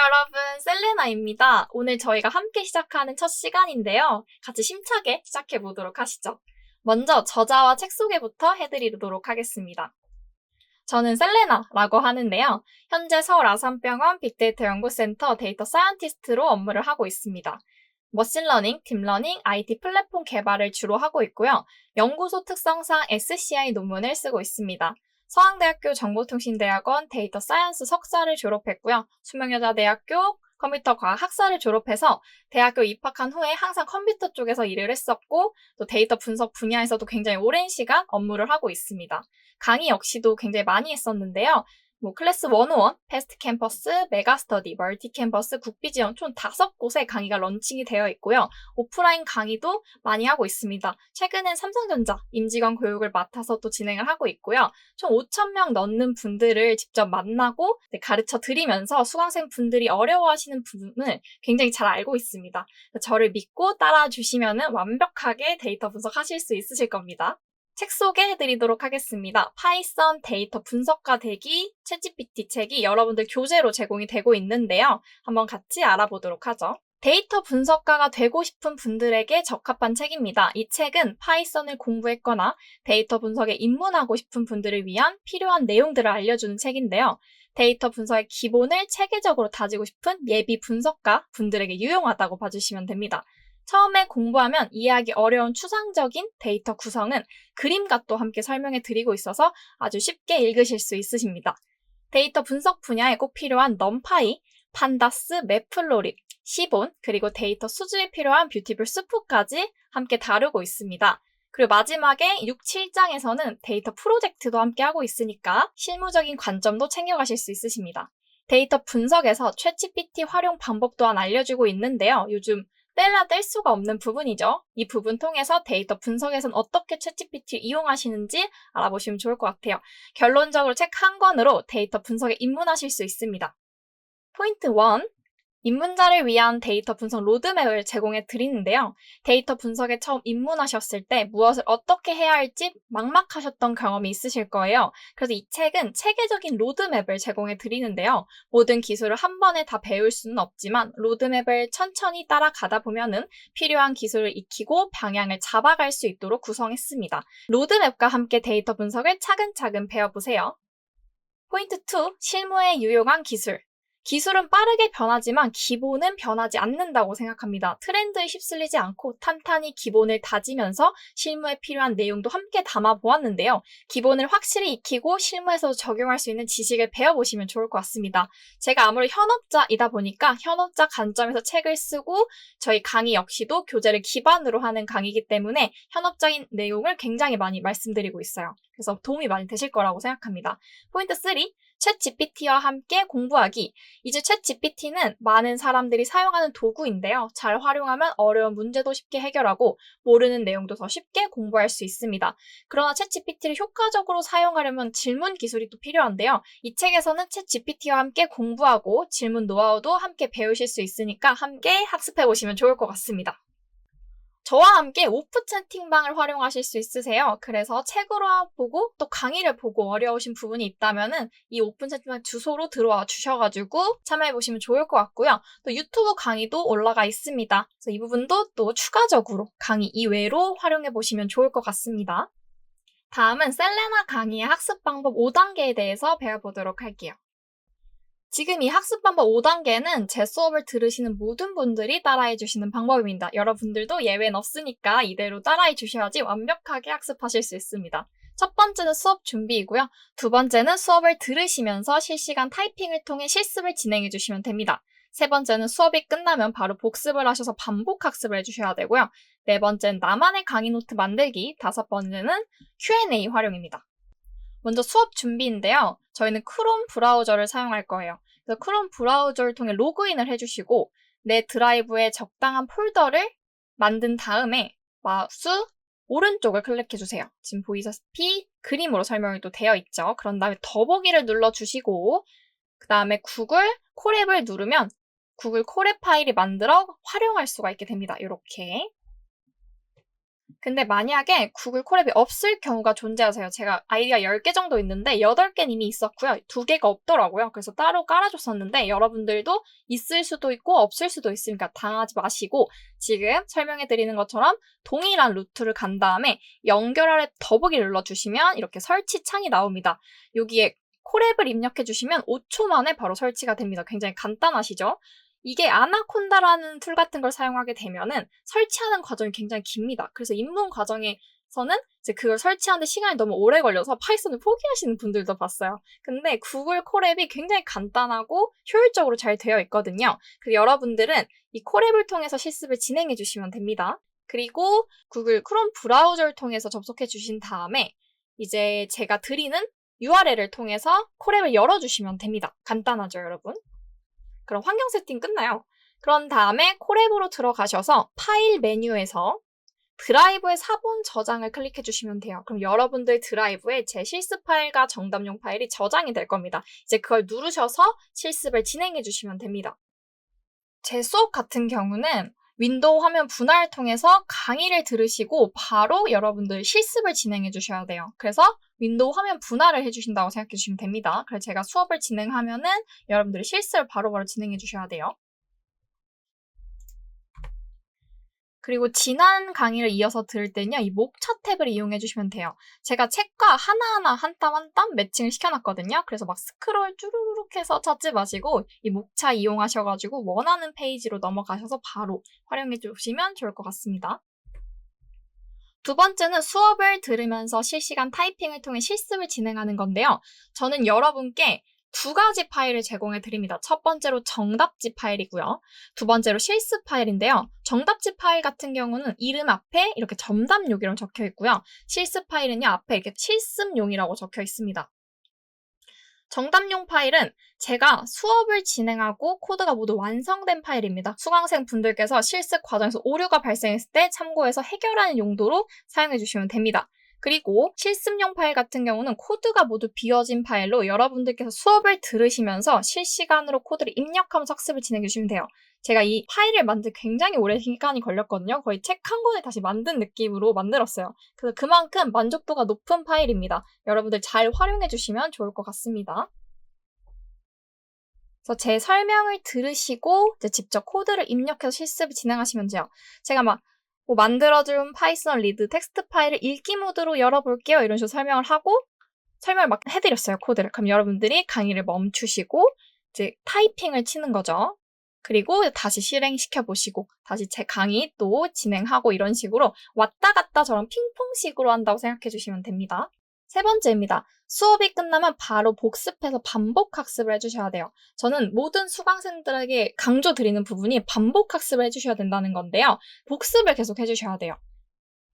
여러분, 셀레나입니다. 오늘 저희가 함께 시작하는 첫 시간인데요. 같이 심차게 시작해보도록 하시죠. 먼저 저자와 책 소개부터 해드리도록 하겠습니다. 저는 셀레나라고 하는데요. 현재 서울 아산병원 빅데이터 연구센터 데이터 사이언티스트로 업무를 하고 있습니다. 머신러닝, 딥러닝, IT 플랫폼 개발을 주로 하고 있고요. 연구소 특성상 SCI 논문을 쓰고 있습니다. 서강대학교 정보통신대학원 데이터 사이언스 석사를 졸업했고요. 수명여자대학교 컴퓨터과학 학사를 졸업해서 대학교 입학한 후에 항상 컴퓨터 쪽에서 일을 했었고 또 데이터 분석 분야에서도 굉장히 오랜 시간 업무를 하고 있습니다. 강의 역시도 굉장히 많이 했었는데요. 클래스 101, 패스트 캠퍼스, 메가스터디, 멀티 캠퍼스, 국비지원 총 5곳에 강의가 런칭이 되어 있고요. 오프라인 강의도 많이 하고 있습니다. 최근엔 삼성전자 임직원 교육을 맡아서 또 진행을 하고 있고요. 총 5,000명 넘는 분들을 직접 만나고 가르쳐 드리면서 수강생 분들이 어려워하시는 부분을 굉장히 잘 알고 있습니다. 저를 믿고 따라와 주시면 완벽하게 데이터 분석하실 수 있으실 겁니다. 책 소개해드리도록 하겠습니다. 파이썬 데이터 분석가 되기 챗GPT 책이 여러분들 교재로 제공이 되고 있는데요. 한번 같이 알아보도록 하죠. 데이터 분석가가 되고 싶은 분들에게 적합한 책입니다. 이 책은 파이썬을 공부했거나 데이터 분석에 입문하고 싶은 분들을 위한 필요한 내용들을 알려주는 책인데요. 데이터 분석의 기본을 체계적으로 다지고 싶은 예비 분석가 분들에게 유용하다고 봐주시면 됩니다. 처음에 공부하면 이해하기 어려운 추상적인 데이터 구성은 그림과 또 함께 설명해 드리고 있어서 아주 쉽게 읽으실 수 있으십니다. 데이터 분석 분야에 꼭 필요한 넘파이, 판다스, 매플로립, 시본, 그리고 데이터 수주에 필요한 뷰티풀 스프까지 함께 다루고 있습니다. 그리고 마지막에 6, 7장에서는 데이터 프로젝트도 함께 하고 있으니까 실무적인 관점도 챙겨가실 수 있으십니다. 데이터 분석에서 챗GPT 활용 방법 또한 알려주고 있는데요. 요즘 뗄 수가 없는 부분이죠. 이 부분 통해서 데이터 분석에선 어떻게 챗GPT 이용하시는지 알아보시면 좋을 것 같아요. 결론적으로 책 한 권으로 데이터 분석에 입문하실 수 있습니다. 포인트 1. 입문자를 위한 데이터 분석 로드맵을 제공해 드리는데요. 데이터 분석에 처음 입문하셨을 때 무엇을 어떻게 해야 할지 막막하셨던 경험이 있으실 거예요. 그래서 이 책은 체계적인 로드맵을 제공해 드리는데요. 모든 기술을 한 번에 다 배울 수는 없지만 로드맵을 천천히 따라가다 보면은 필요한 기술을 익히고 방향을 잡아갈 수 있도록 구성했습니다. 로드맵과 함께 데이터 분석을 차근차근 배워보세요. 포인트 2. 실무에 유용한 기술. 기술은 빠르게 변하지만 기본은 변하지 않는다고 생각합니다. 트렌드에 휩쓸리지 않고 탄탄히 기본을 다지면서 실무에 필요한 내용도 함께 담아보았는데요. 기본을 확실히 익히고 실무에서 적용할 수 있는 지식을 배워보시면 좋을 것 같습니다. 제가 아무래도 현업자이다 보니까 현업자 관점에서 책을 쓰고 저희 강의 역시도 교재를 기반으로 하는 강의이기 때문에 현업적인 내용을 굉장히 많이 말씀드리고 있어요. 그래서 도움이 많이 되실 거라고 생각합니다. 포인트 3. 챗GPT와 함께 공부하기. 이제 챗GPT는 많은 사람들이 사용하는 도구인데요. 잘 활용하면 어려운 문제도 쉽게 해결하고 모르는 내용도 더 쉽게 공부할 수 있습니다. 그러나 챗GPT를 효과적으로 사용하려면 질문 기술이 또 필요한데요. 이 책에서는 챗GPT와 함께 공부하고 질문 노하우도 함께 배우실 수 있으니까 함께 학습해보시면 좋을 것 같습니다. 저와 함께 오프 채팅방을 활용하실 수 있으세요. 그래서 책으로 보고 또 강의를 보고 어려우신 부분이 있다면은 이 오픈 채팅방 주소로 들어와 주셔가지고 참여해보시면 좋을 것 같고요. 또 유튜브 강의도 올라가 있습니다. 그래서 이 부분도 또 추가적으로 강의 이외로 활용해보시면 좋을 것 같습니다. 다음은 셀레나 강의의 학습 방법 5단계에 대해서 배워보도록 할게요. 지금 이 학습 방법 5단계는 제 수업을 들으시는 모든 분들이 따라해 주시는 방법입니다. 여러분들도 예외는 없으니까 이대로 따라해 주셔야지 완벽하게 학습하실 수 있습니다. 첫 번째는 수업 준비이고요. 두 번째는 수업을 들으시면서 실시간 타이핑을 통해 실습을 진행해 주시면 됩니다. 세 번째는 수업이 끝나면 바로 복습을 하셔서 반복 학습을 해주셔야 되고요. 네 번째는 나만의 강의 노트 만들기, 다섯 번째는 Q&A 활용입니다. 먼저 수업 준비인데요. 저희는 크롬 브라우저를 사용할 거예요. 그래서 크롬 브라우저를 통해 로그인을 해주시고 내 드라이브에 적당한 폴더를 만든 다음에 마우스 오른쪽을 클릭해주세요. 지금 보이시다시피 그림으로 설명이 또 되어 있죠. 그런 다음에 더보기를 눌러주시고 그 다음에 구글 콜앱을 누르면 구글 콜앱 파일이 만들어 활용할 수가 있게 됩니다. 이렇게. 근데 만약에 구글 콜앱이 없을 경우가 존재하세요. 제가 아이디가 10개 정도 있는데 8개는 이미 있었고요. 2개가 없더라고요. 그래서 따로 깔아줬었는데 여러분들도 있을 수도 있고 없을 수도 있으니까 당하지 마시고 지금 설명해드리는 것처럼 동일한 루트를 간 다음에 연결 아래 더보기 눌러주시면 이렇게 설치 창이 나옵니다. 여기에 콜앱을 입력해주시면 5초 만에 바로 설치가 됩니다. 굉장히 간단하시죠? 이게 아나콘다라는 툴 같은 걸 사용하게 되면은 설치하는 과정이 굉장히 깁니다. 그래서 입문 과정에서는 이제 그걸 설치하는데 시간이 너무 오래 걸려서 파이썬을 포기하시는 분들도 봤어요. 근데 구글 콜앱이 굉장히 간단하고 효율적으로 잘 되어 있거든요. 그래서 여러분들은 이 콜앱을 통해서 실습을 진행해 주시면 됩니다. 그리고 구글 크롬 브라우저를 통해서 접속해 주신 다음에 이제 제가 드리는 URL을 통해서 콜앱을 열어주시면 됩니다. 간단하죠, 여러분? 그럼 환경 세팅 끝나요. 그런 다음에 콜앱으로 들어가셔서 파일 메뉴에서 드라이브의 사본 저장을 클릭해 주시면 돼요. 그럼 여러분들 드라이브에 제 실습 파일과 정답용 파일이 저장이 될 겁니다. 이제 그걸 누르셔서 실습을 진행해 주시면 됩니다. 제 수업 같은 경우는 윈도우 화면 분할을 통해서 강의를 들으시고 바로 여러분들 실습을 진행해 주셔야 돼요. 그래서 윈도우 화면 분할을 해주신다고 생각해 주시면 됩니다. 그래서 제가 수업을 진행하면은 여러분들이 실습을 바로바로 진행해 주셔야 돼요. 그리고 지난 강의를 이어서 들을 때는요, 이 목차 탭을 이용해 주시면 돼요. 제가 책과 하나하나 한 땀 한 땀 매칭을 시켜놨거든요. 그래서 막 스크롤 쭈루룩 해서 찾지 마시고 이 목차 이용하셔가지고 원하는 페이지로 넘어가셔서 바로 활용해 주시면 좋을 것 같습니다. 두 번째는 수업을 들으면서 실시간 타이핑을 통해 실습을 진행하는 건데요. 저는 여러분께 2가지 파일을 제공해 드립니다. 첫 번째로 정답지 파일이고요. 두 번째로 실습 파일인데요. 정답지 파일 같은 경우는 이름 앞에 이렇게 정답용이라고 적혀 있고요. 실습 파일은요, 앞에 이렇게 실습용이라고 적혀 있습니다. 정답용 파일은 제가 수업을 진행하고 코드가 모두 완성된 파일입니다. 수강생 분들께서 실습 과정에서 오류가 발생했을 때 참고해서 해결하는 용도로 사용해 주시면 됩니다. 그리고 실습용 파일 같은 경우는 코드가 모두 비워진 파일로 여러분들께서 수업을 들으시면서 실시간으로 코드를 입력하면서 학습을 진행해 주시면 돼요. 제가 이 파일을 만들 굉장히 오랜 시간이 걸렸거든요. 거의 책 한 권을 다시 만든 느낌으로 만들었어요. 그래서 그만큼 만족도가 높은 파일입니다. 여러분들 잘 활용해 주시면 좋을 것 같습니다. 그래서 제 설명을 들으시고 이제 직접 코드를 입력해서 실습을 진행하시면 돼요. 제가 막 만들어준 파이썬 리드 텍스트 파일을 읽기 모드로 열어볼게요. 이런 식으로 설명을 하고 설명을 막 해드렸어요, 코드를. 그럼 여러분들이 강의를 멈추시고 이제 타이핑을 치는 거죠. 그리고 다시 실행시켜 보시고 다시 제 강의 또 진행하고 이런 식으로 왔다 갔다 저런 핑퐁식으로 한다고 생각해 주시면 됩니다. 세 번째입니다. 수업이 끝나면 바로 복습해서 반복 학습을 해주셔야 돼요. 저는 모든 수강생들에게 강조드리는 부분이 반복 학습을 해주셔야 된다는 건데요. 복습을 계속 해주셔야 돼요.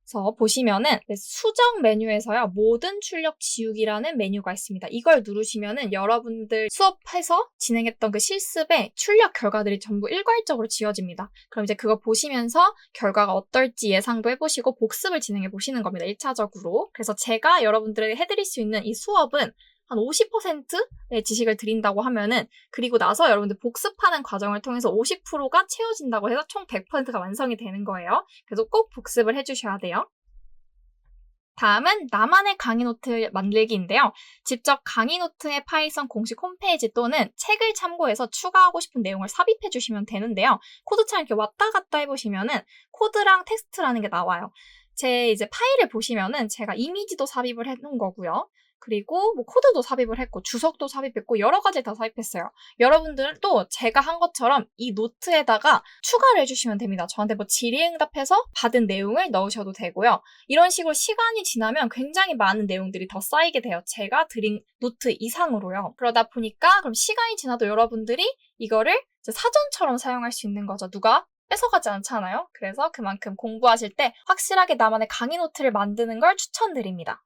그래서 보시면은 수정 메뉴에서요, 모든 출력 지우기라는 메뉴가 있습니다. 이걸 누르시면은 여러분들 수업해서 진행했던 그 실습의 출력 결과들이 전부 일괄적으로 지워집니다. 그럼 이제 그거 보시면서 결과가 어떨지 예상도 해보시고 복습을 진행해 보시는 겁니다. 1차적으로. 그래서 제가 여러분들에게 해드릴 수 있는 이 수업은 한 50%의 지식을 드린다고 하면은 그리고 나서 여러분들 복습하는 과정을 통해서 50%가 채워진다고 해서 총 100%가 완성이 되는 거예요. 그래서 꼭 복습을 해주셔야 돼요. 다음은 나만의 강의 노트 만들기인데요. 직접 강의 노트의 파이썬 공식 홈페이지 또는 책을 참고해서 추가하고 싶은 내용을 삽입해 주시면 되는데요. 코드창 이렇게 왔다 갔다 해보시면은 코드랑 텍스트라는 게 나와요. 제 이제 파일을 보시면은 제가 이미지도 삽입을 해놓은 거고요. 그리고 코드도 삽입을 했고 주석도 삽입했고 여러 가지 다 삽입했어요. 여러분들도 제가 한 것처럼 이 노트에다가 추가를 해주시면 됩니다. 저한테 질의응답해서 받은 내용을 넣으셔도 되고요. 이런 식으로 시간이 지나면 굉장히 많은 내용들이 더 쌓이게 돼요. 제가 드린 노트 이상으로요. 그러다 보니까 그럼 시간이 지나도 여러분들이 이거를 사전처럼 사용할 수 있는 거죠. 누가 뺏어가지 않잖아요. 그래서 그만큼 공부하실 때 확실하게 나만의 강의 노트를 만드는 걸 추천드립니다.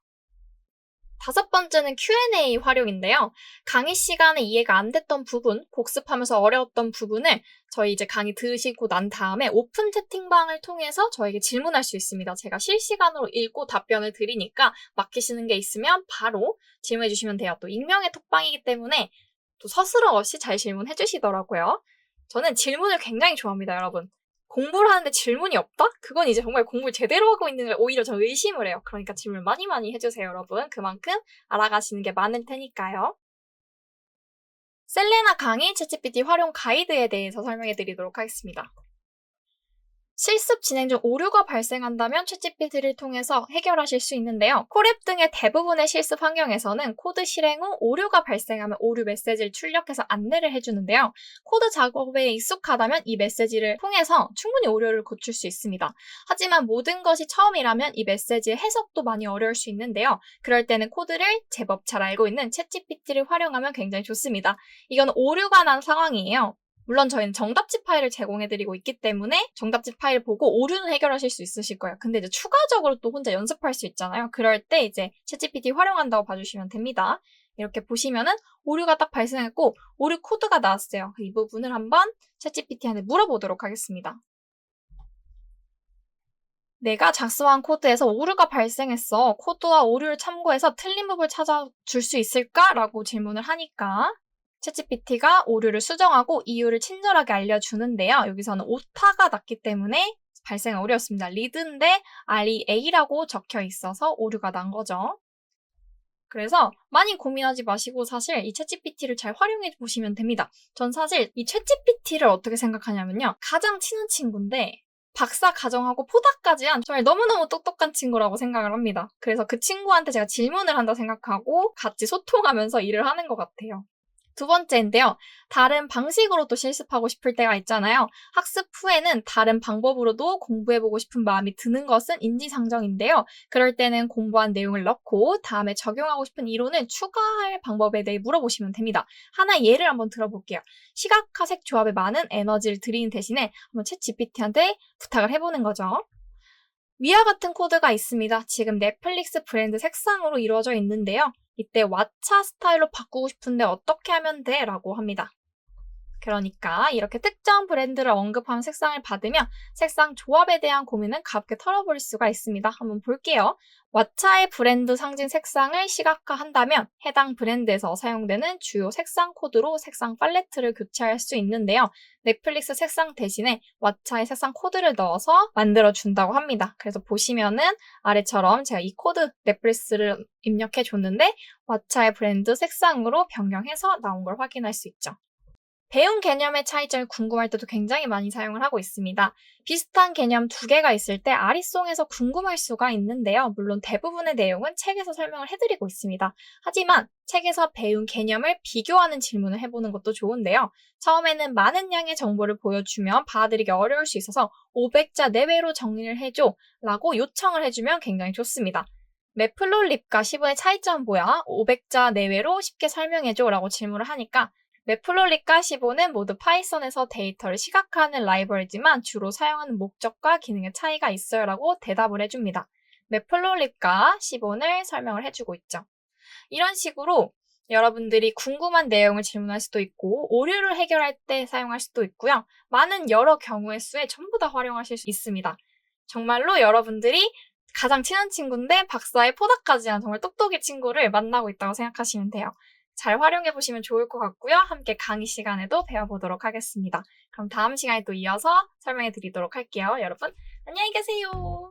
5번째는 Q&A 활용인데요. 강의 시간에 이해가 안 됐던 부분, 복습하면서 어려웠던 부분을 저희 이제 강의 들으시고 난 다음에 오픈 채팅방을 통해서 저에게 질문할 수 있습니다. 제가 실시간으로 읽고 답변을 드리니까 막히시는 게 있으면 바로 질문해 주시면 돼요. 또 익명의 톡방이기 때문에 또 서스럼 없이 잘 질문해 주시더라고요. 저는 질문을 굉장히 좋아합니다, 여러분. 공부를 하는데 질문이 없다? 그건 이제 정말 공부를 제대로 하고 있는 걸 오히려 저 의심을 해요. 그러니까 질문 많이 해주세요, 여러분. 그만큼 알아가시는 게 많을 테니까요. 셀레나 강의 챗GPT 활용 가이드에 대해서 설명해 드리도록 하겠습니다. 실습 진행 중 오류가 발생한다면 챗GPT를 통해서 해결하실 수 있는데요. 콜앱 등의 대부분의 실습 환경에서는 코드 실행 후 오류가 발생하면 오류 메시지를 출력해서 안내를 해주는데요. 코드 작업에 익숙하다면 이 메시지를 통해서 충분히 오류를 고칠 수 있습니다. 하지만 모든 것이 처음이라면 이 메시지의 해석도 많이 어려울 수 있는데요. 그럴 때는 코드를 제법 잘 알고 있는 챗GPT를 활용하면 굉장히 좋습니다. 이건 오류가 난 상황이에요. 물론 저희는 정답지 파일을 제공해드리고 있기 때문에 정답지 파일 보고 오류는 해결하실 수 있으실 거예요. 근데 이제 추가적으로 또 혼자 연습할 수 있잖아요. 그럴 때 이제 챗GPT 활용한다고 봐주시면 됩니다. 이렇게 보시면은 오류가 딱 발생했고 오류 코드가 나왔어요. 이 부분을 한번 챗GPT한테 물어보도록 하겠습니다. 내가 작성한 코드에서 오류가 발생했어. 코드와 오류를 참고해서 틀린 부분을 찾아줄 수 있을까? 라고 질문을 하니까 챗GPT가 오류를 수정하고 이유를 친절하게 알려주는데요. 여기서는 오타가 났기 때문에 발생한 오류였습니다. 리드인데 REA라고 적혀 있어서 오류가 난 거죠. 그래서 많이 고민하지 마시고 사실 이 챗GPT를 잘 활용해 보시면 됩니다. 전 사실 이 챗GPT를 어떻게 생각하냐면요. 가장 친한 친구인데 박사 과정하고 포닥까지 한 정말 너무너무 똑똑한 친구라고 생각을 합니다. 그래서 그 친구한테 제가 질문을 한다 생각하고 같이 소통하면서 일을 하는 것 같아요. 두 번째인데요. 다른 방식으로도 실습하고 싶을 때가 있잖아요. 학습 후에는 다른 방법으로도 공부해보고 싶은 마음이 드는 것은 인지상정인데요. 그럴 때는 공부한 내용을 넣고 다음에 적용하고 싶은 이론을 추가할 방법에 대해 물어보시면 됩니다. 하나 예를 한번 들어볼게요. 시각화 색 조합에 많은 에너지를 들이는 대신에 한번 챗GPT한테 부탁을 해보는 거죠. 위와 같은 코드가 있습니다. 지금 넷플릭스 브랜드 색상으로 이루어져 있는데요. 이때 왓챠 스타일로 바꾸고 싶은데 어떻게 하면 돼? 라고 합니다. 그러니까 이렇게 특정 브랜드를 언급하는 색상을 받으면 색상 조합에 대한 고민은 가볍게 털어버릴 수가 있습니다. 한번 볼게요. 왓챠의 브랜드 상징 색상을 시각화한다면 해당 브랜드에서 사용되는 주요 색상 코드로 색상 팔레트를 교체할 수 있는데요. 넷플릭스 색상 대신에 왓챠의 색상 코드를 넣어서 만들어준다고 합니다. 그래서 보시면은 아래처럼 제가 이 코드 넷플릭스를 입력해 줬는데 왓챠의 브랜드 색상으로 변경해서 나온 걸 확인할 수 있죠. 배운 개념의 차이점이 궁금할 때도 굉장히 많이 사용을 하고 있습니다. 비슷한 개념 두 개가 있을 때 아리송에서 궁금할 수가 있는데요. 물론 대부분의 내용은 책에서 설명을 해드리고 있습니다. 하지만 책에서 배운 개념을 비교하는 질문을 해보는 것도 좋은데요. 처음에는 많은 양의 정보를 보여주면 받아들이기 어려울 수 있어서 500자 내외로 정리를 해줘 라고 요청을 해주면 굉장히 좋습니다. 매플롯립과 시본의 차이점은 뭐야? 500자 내외로 쉽게 설명해줘 라고 질문을 하니까 매플롯립과 시본은 모두 파이썬에서 데이터를 시각화하는 라이브러리지만 주로 사용하는 목적과 기능의 차이가 있어요 라고 대답을 해줍니다. 매플롯립과 시본을 설명을 해주고 있죠. 이런 식으로 여러분들이 궁금한 내용을 질문할 수도 있고 오류를 해결할 때 사용할 수도 있고요. 많은 여러 경우의 수에 전부 다 활용하실 수 있습니다. 정말로 여러분들이 가장 친한 친구인데 박사의 포닥까지 한 정말 똑똑이 친구를 만나고 있다고 생각하시면 돼요. 잘 활용해보시면 좋을 것 같고요. 함께 강의 시간에도 배워보도록 하겠습니다. 그럼 다음 시간에 또 이어서 설명해 드리도록 할게요. 여러분, 안녕히 계세요.